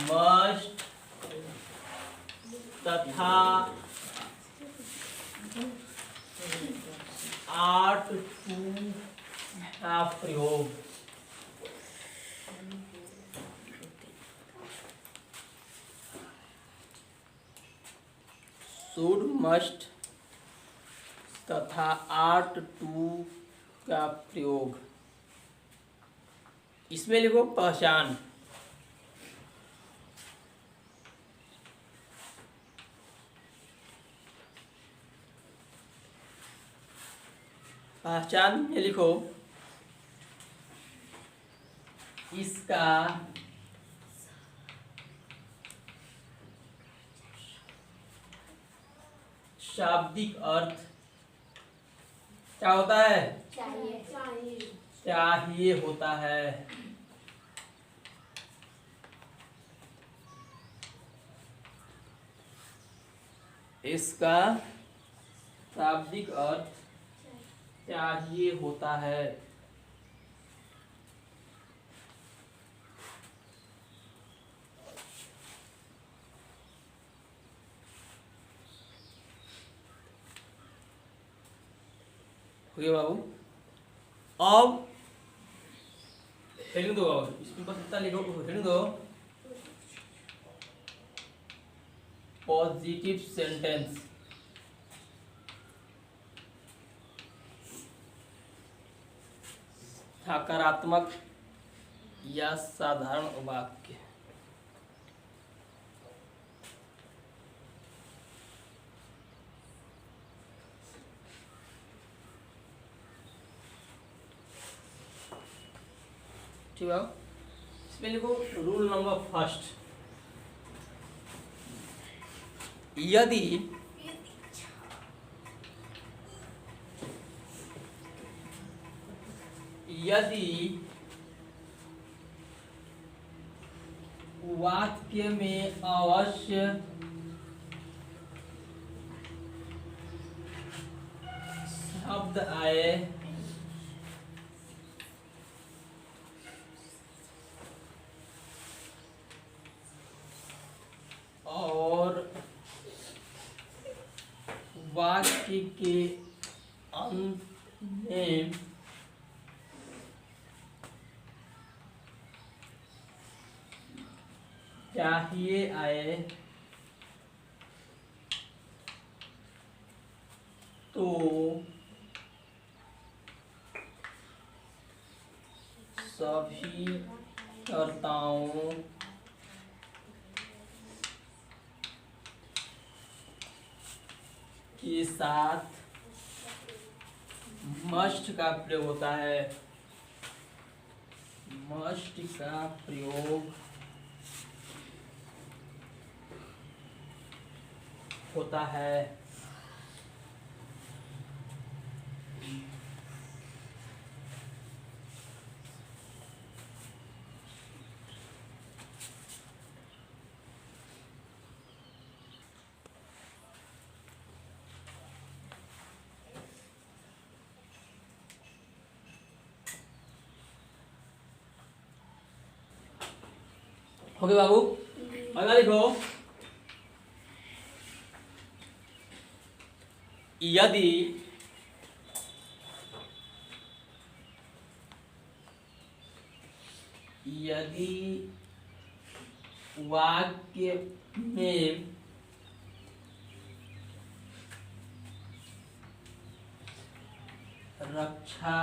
Must तथा art to का प्रयोग। शुड मस्ट तथा आर्ट टू का प्रयोग। इसमें लिखो पहचान। पहचान में लिखो इसका शाब्दिक अर्थ क्या होता है? चाहिए होता है। इसका शाब्दिक अर्थ चाहिए होता है। हो गया बाबू। अब हेडिंग दो बाबू, इसमें बस इतना लिखो, हेडिंग दो पॉजिटिव सेंटेंस। सकारात्मक या साधारण वाक्य। ठीक है, इसमें लिखो रूल नंबर फर्स्ट। यदि वाक्य में अवश्य शब्द आए और वाक्य के अंत में चाहिए आए तो सभी कर्ताओं के साथ मस्ट का प्रयोग होता है। मस्ट का प्रयोग होता है। ओके बाबू, अगला लिखो यदि वाक्य में रक्षा,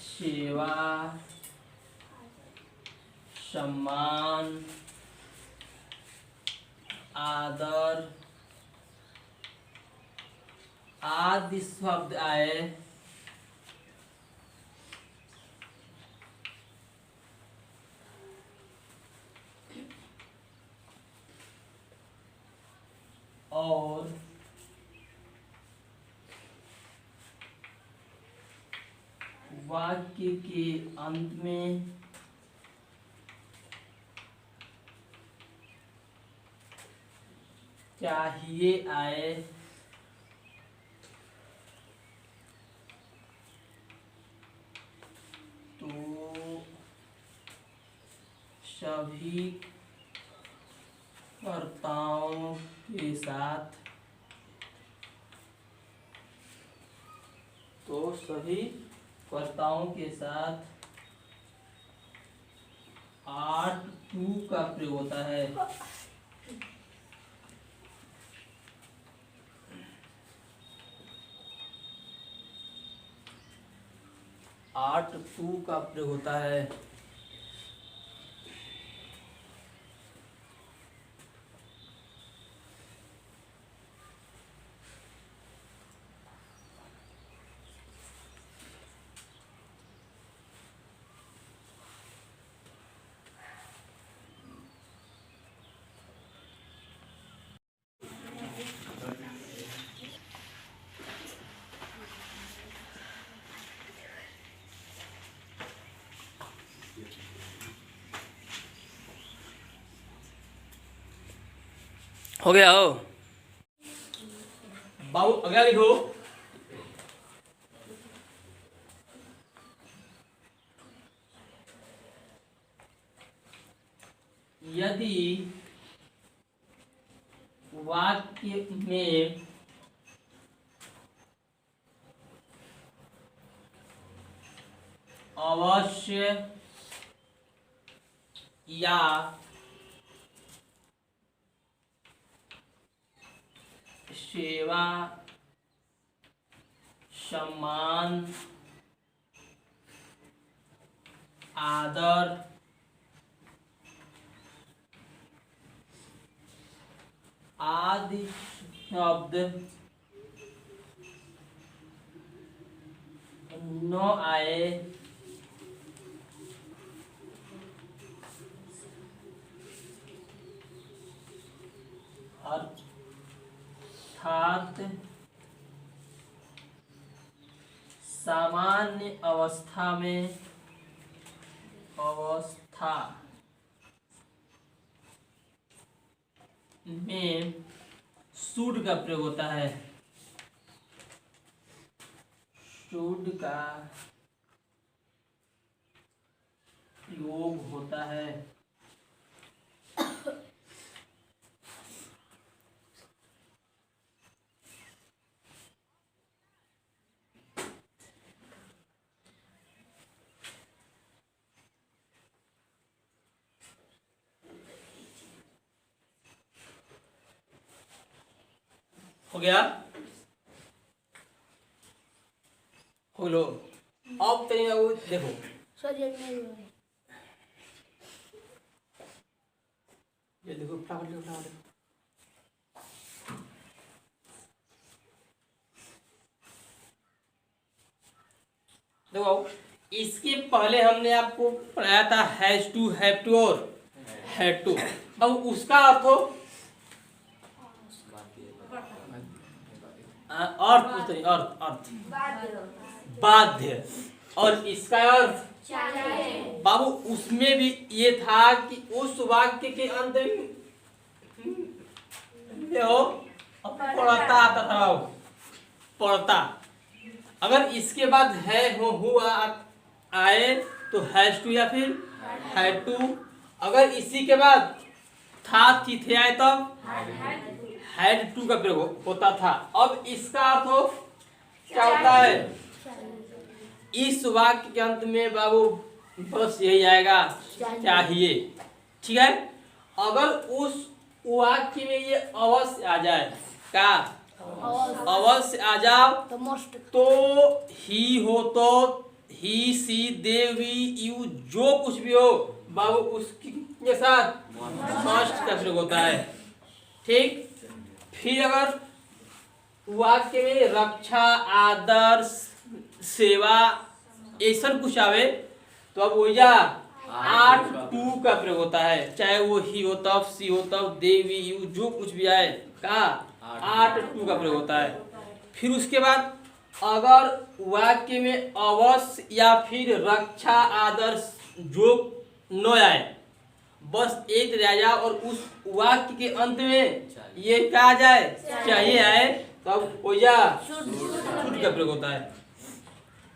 सेवा, सम्मान, आदर आदि शब्द आए और वाक्य के अंत में चाहिए आए तो सभी कर्ताओं के साथ, तो सभी कर्ताओं के साथ 8 टू का प्रयोग होता है। 8 टू का प्रयोग होता है। हो गया हो बाबू, अगला लिखो। यदि वाक्य में अवश्य या सेवा, सम्मान, आदर, आदि शब्द न आए, अर्थात सामान्य अवस्था में शुड का प्रयोग होता है। शुड का प्रयोग होता है। हो गया, हो लो। अब वो देखो ये देखो फ्लावर देखो, इसके पहले हमने आपको पढ़ाया था हैज टू, हैव टू और हैड टू। अब उसका अर्थ हो अर्थ अर्थ बाध्य, और इसका अर्थ बाबू उसमें भी ये था कि उस वाक्य के अंत में हो पढ़ता आता था बाबू, पढ़ता। अगर इसके बाद है हो हुआ आए तो हैज टू या फिर हैड टू। अगर इसी के बाद था थी थे आए तब हैड टू का प्रयोग होता था। अब इसका अर्थ हो क्या होता है, इस वाक्य के अंत में बाबू बस यही आएगा, चाहिए। ठीक है, अगर उस वाक्य में ये अवश्य आ जाए, क्या अवश्य आ जाओ, तो ही हो तो ही सी दे वी यू जो कुछ भी हो बाबू उसके साथ मस्ट का प्रयोग होता है। ठीक, फिर अगर वाक्य में रक्षा, आदर, सेवा ऐसा कुछ आवे तो अब वो या 8 टू का प्रयोग होता है। चाहे वो ही हो तब, सी हो तब, देवी यू जो कुछ भी आए का 8 टू का प्रयोग होता है। फिर उसके बाद अगर वाक्य में अवश्य या फिर रक्षा, आदर जो न आए, बस एक रह जाए और उस वाक्य के अंत में ये क्या आ जाए, चाहिए आए, तब वो या शुड का प्रयोग होता है।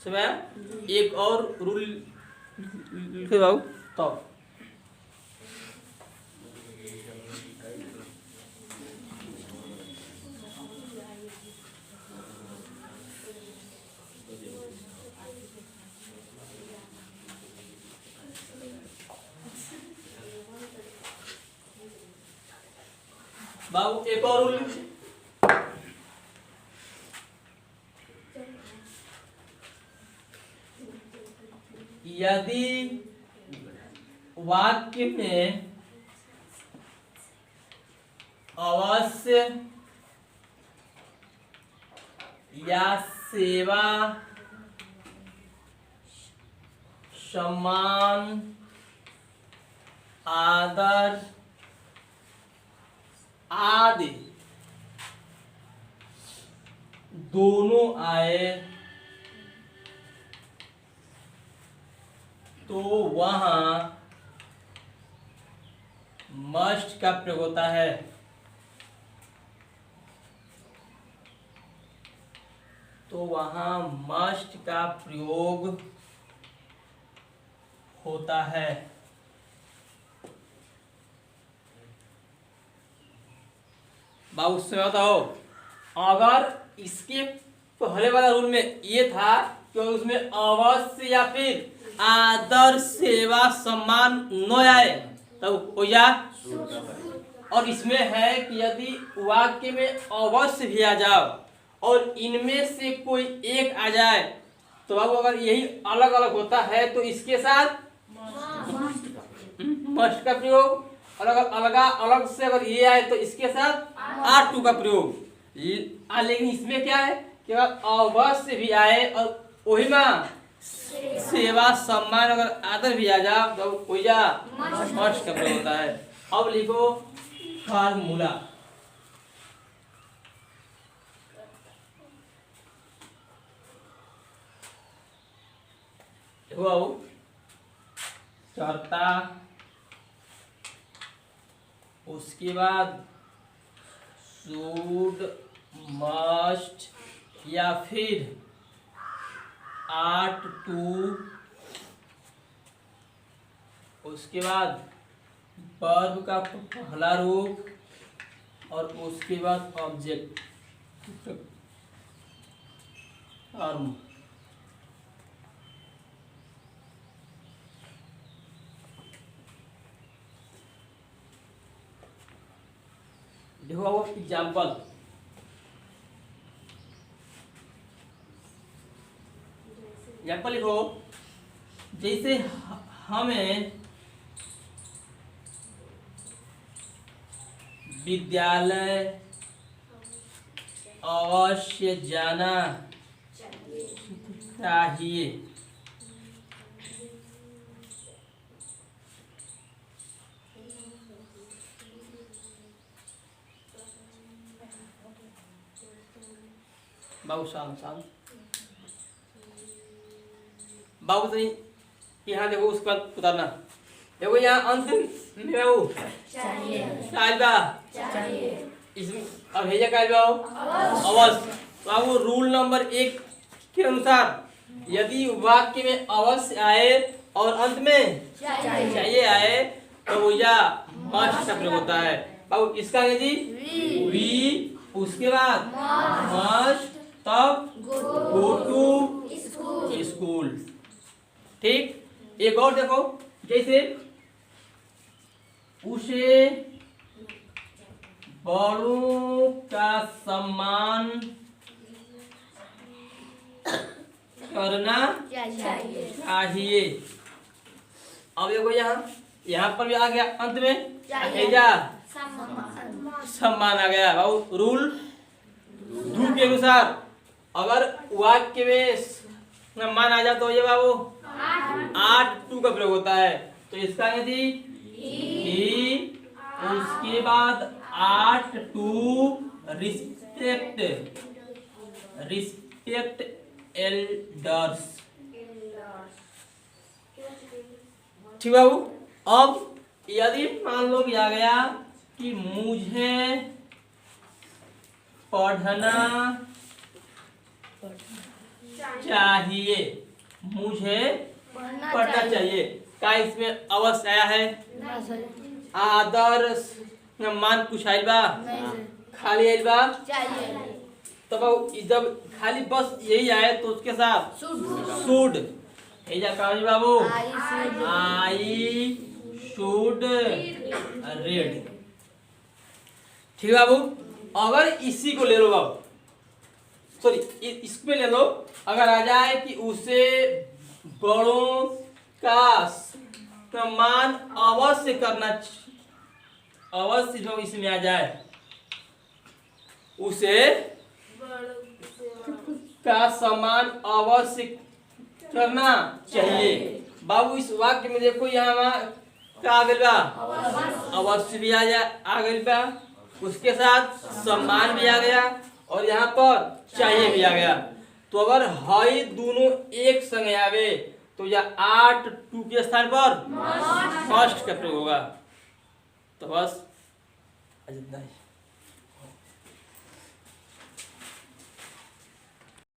समझ? एक और रूल लिखे बाबू, तब बाबू एक और रूल, यदि वाक्य में अवश्य या सेवा सम्मान आदर आदि दोनों आए तो वहां मस्ट का प्रयोग होता है। तो वहां मस्ट का प्रयोग होता है। बाबू उसमें बताओ, अगर इसके पहले वाला रूल में ये था कि उसमें अवश्य या फिर आदर सेवा सम्मान न आए तब हो जा, और इसमें है कि यदि वाक्य में अवश्य भी आ जाओ और इनमें से कोई एक आ जाए तो बाबू अगर यही अलग अलग होता है तो इसके साथ मस्ट का प्रयोग, और अगर अलग से अगर ये आए तो इसके साथ आर टू का प्रयोग। लेकिन इसमें क्या है कि अगर अवश्य भी आए और वही में सेवा सम्मान अगर आदर भी आ जाए तो कोई जा मस्ट का प्रयोग होता है। अब लिखो फार्मूला। करता, उसके बाद शुड मस्ट या फिर आर्ट टू, उसके बाद वर्ब का पहला रूप और उसके बाद ऑब्जेक्ट फॉर्म। देखो एग्जाम्पल, लिखो, जैसे हमें विद्यालय अवश्य जाना चाहिए। बाबू शांत बाबू तो यहाँ देखो, उसके बाद उतारना। देखो यहाँ अंत में बाबू चाहिए, इसमें अब है क्या अवश्य। बाबू रूल नंबर 1 के अनुसार यदि वाक्य में अवश्य आए और अंत में चाहिए आए तो वो या मस्ट का प्रयोग होता है। बाबू इसका यदि वी, उसके बाद मस्ट, तब गो टू स्कूल। ठीक। एक और देखो, जैसे उसे बड़ों का सम्मान करना चाहिए। अब देखो यहाँ पर भी आ गया, अंत में सम्मान आ गया। बाबू रूल 2 के अनुसार अगर वाक्य में सम्मान आ जाए तो ये बाबू 8 का प्रयोग होता है। तो इसका यदि ही, उसके बाद 8 रिस्पेक्ट एल्डर्स। ठीक बाबू। अब यदि मान लो कि आ गया कि मुझे पढ़ना चाहिए, मुझे पढ़ना चाहिए, क्या इसमें अवश्य आया है? आदर सम्मान कुछ आइल बा? खाली आइल बा? तब जब खाली बस यही आए तो उसके साथ should Babu, I should read. ठीक है बाबू। अगर इसी को ले लो बाबू, सॉरी इसमें ले लो, अगर आ जाए कि उसे बड़ों का सम्मान अवश्य करना, अवश्य जो इसमें आ जाए, उसे का सम्मान अवश्य करना चाहिए। बाबू इस वाक्य में देखो यहाँ क्या आ गया, अवश्य भी आ गया बा, उसके साथ सम्मान भी आ गया, और यहाँ पर चाहिए भी आ गया। तो अगर हई दोनों एक संग आवे तो यह 8 टू के स्थान पर फर्स्ट का प्रयोग होगा। तो बस इतना ही।